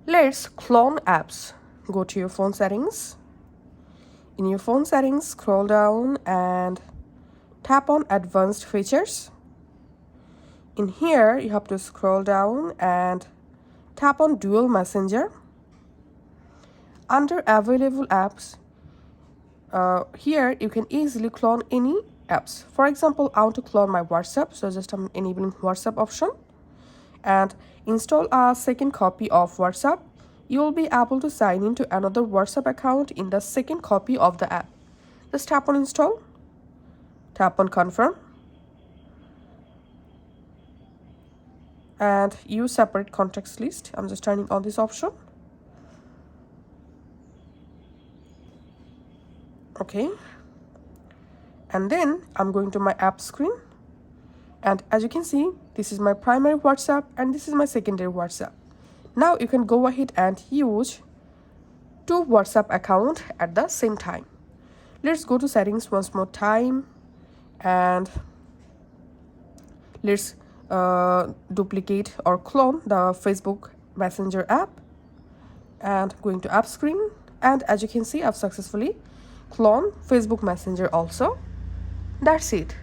Let's clone apps. Go to your phone settings. In your phone settings, scroll down and tap on advanced features. In here, you have to scroll down and tap on dual messenger. Under available apps, here you can easily clone any apps. For example, I want to clone my WhatsApp, so just I'm enabling WhatsApp option and install a second copy of WhatsApp. You will be able to sign into another WhatsApp account in the second copy of the app. Just tap on install, tap on confirm, and use separate contacts list. I'm just turning on this option. Okay, and then I'm going to my app screen, and as you can see, this is my primary WhatsApp and this is my secondary WhatsApp. Now you can go ahead and use two WhatsApp accounts at the same time. Let's go to settings once more time and let's duplicate or clone the Facebook Messenger app, and going to app screen, and as you can see, I've successfully cloned Facebook Messenger also. That's it.